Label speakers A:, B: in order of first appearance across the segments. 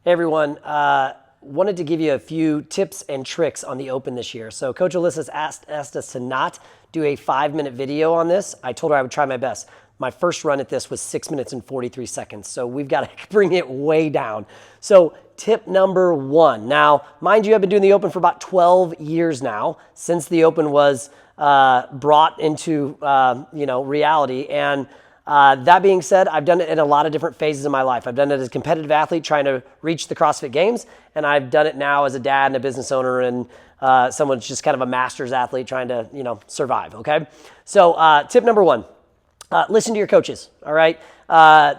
A: Hey everyone, wanted to give you a few tips and tricks on the Open this year. So Coach Alyssa's asked us to not do a 5-minute video on this. I told her I would try my best. My first run at this was 6 minutes and 43 seconds. So we've got to bring it way down. So tip number 1. Now, mind you, I've been doing the Open for about 12 years now, since the Open was brought into reality. And that being said, I've done it in a lot of different phases of my life. I've done it as a competitive athlete trying to reach the CrossFit Games, and I've done it now as a dad and a business owner and someone who's just kind of a master's athlete trying to, survive, okay? So tip number 1, listen to your coaches, all right?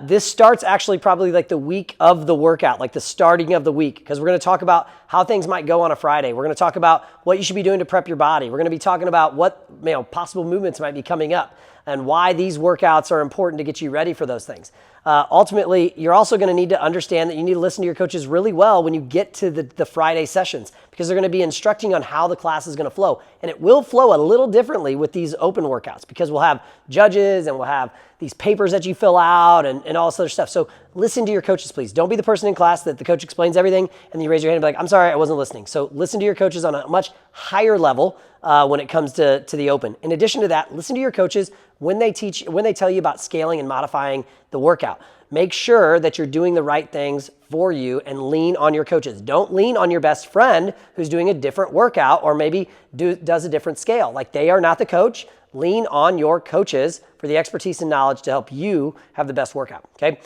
A: This starts actually probably like the week of the workout, like the starting of the week, because we're going to talk about how things might go on a Friday. We're going to talk about what you should be doing to prep your body. We're going to be talking about what possible movements might be coming up and why these workouts are important to get you ready for those things. Ultimately, you're also going to need to understand that you need to listen to your coaches really well when you get to the Friday sessions, because they're going to be instructing on how the class is going to flow. And it will flow a little differently with these Open workouts, because we'll have judges and we'll have these papers that you fill out and all this other stuff. So listen to your coaches, please. Don't be the person in class that the coach explains everything and then you raise your hand and be like, I'm sorry, I wasn't listening. So listen to your coaches on a much higher level when it comes to the Open. In addition to that, listen to your coaches when they tell you about scaling and modifying the workout. Make sure that you're doing the right things for you and lean on your coaches. Don't lean on your best friend who's doing a different workout or maybe does a different scale. Like, they are not the coach. Lean on your coaches for the expertise and knowledge to help you have the best workout, okay?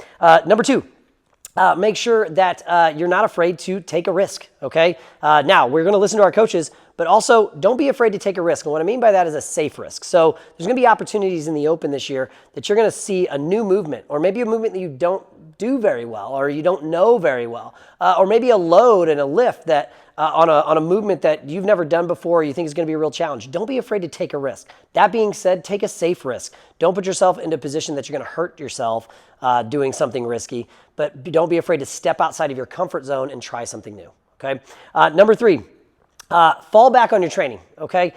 A: Number 2, make sure that you're not afraid to take a risk, okay? Now, we're going to listen to our coaches, but also don't be afraid to take a risk. And what I mean by that is a safe risk. So there's going to be opportunities in the Open this year that you're going to see a new movement, or maybe a movement that you don't do very well or you don't know very well, or maybe a load and a lift that on a movement that you've never done before, you think is going to be a real challenge. Don't be afraid to take a risk. That being said, take a safe risk. Don't put yourself into a position that you're going to hurt yourself doing something risky, but don't be afraid to step outside of your comfort zone and try something new, okay? Number 3, fall back on your training, okay?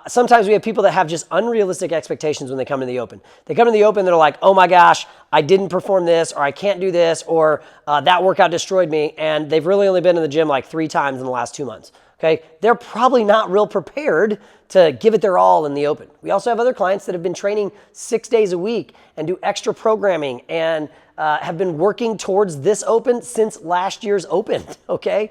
A: Sometimes we have people that have just unrealistic expectations when they come to the Open. They come to the Open, they're like, oh my gosh, I didn't perform this, or I can't do this, or that workout destroyed me, and they've really only been in the gym like 3 times in the last 2 months, okay? They're probably not real prepared to give it their all in the Open. We also have other clients that have been training 6 days a week and do extra programming and have been working towards this Open since last year's Open, okay?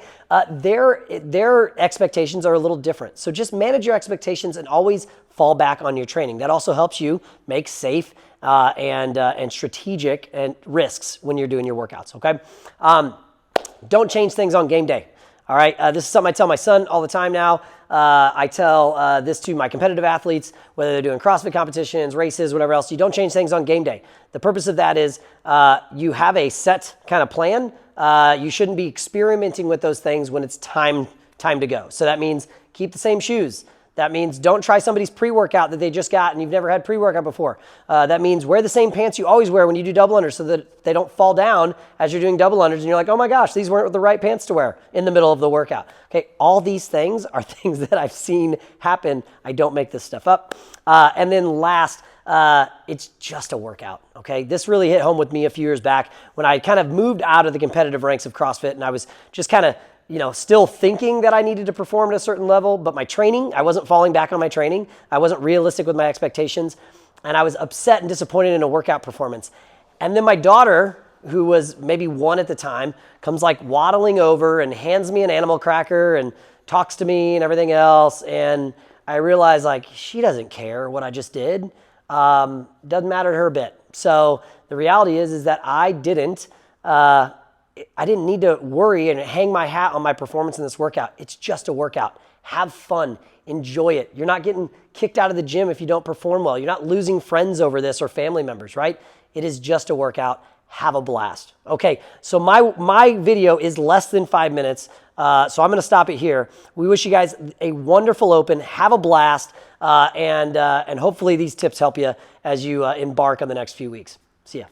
A: Their expectations are a little different. So just manage your expectations and always fall back on your training. That also helps you make safe and strategic and risks when you're doing your workouts, okay? Don't change things on game day. All right, this is something I tell my son all the time now. I tell this to my competitive athletes, whether they're doing CrossFit competitions, races, whatever else. You don't change things on game day. The purpose of that is you have a set kind of plan. You shouldn't be experimenting with those things when it's time to go. So that means keep the same shoes. That means don't try somebody's pre-workout that they just got and you've never had pre-workout before. That means wear the same pants you always wear when you do double unders so that they don't fall down as you're doing double unders and you're like, oh my gosh, these weren't the right pants to wear in the middle of the workout. Okay, all these things are things that I've seen happen. I don't make this stuff up. And then last, it's just a workout, okay? This really hit home with me a few years back when I kind of moved out of the competitive ranks of CrossFit and I was just kind of still thinking that I needed to perform at a certain level, but my training, I wasn't falling back on my training. I wasn't realistic with my expectations, and I was upset and disappointed in a workout performance. And then my daughter, who was maybe 1 at the time, comes like waddling over and hands me an animal cracker and talks to me and everything else. And I realized like she doesn't care what I just did. Doesn't matter to her a bit. So the reality is that I didn't need to worry and hang my hat on my performance in this workout. It's just a workout. Have fun. Enjoy it. You're not getting kicked out of the gym if you don't perform well. You're not losing friends over this or family members, right? It is just a workout. Have a blast. Okay, so my video is less than 5 minutes, so I'm going to stop it here. We wish you guys a wonderful Open. Have a blast, and hopefully these tips help you as you embark on the next few weeks. See ya.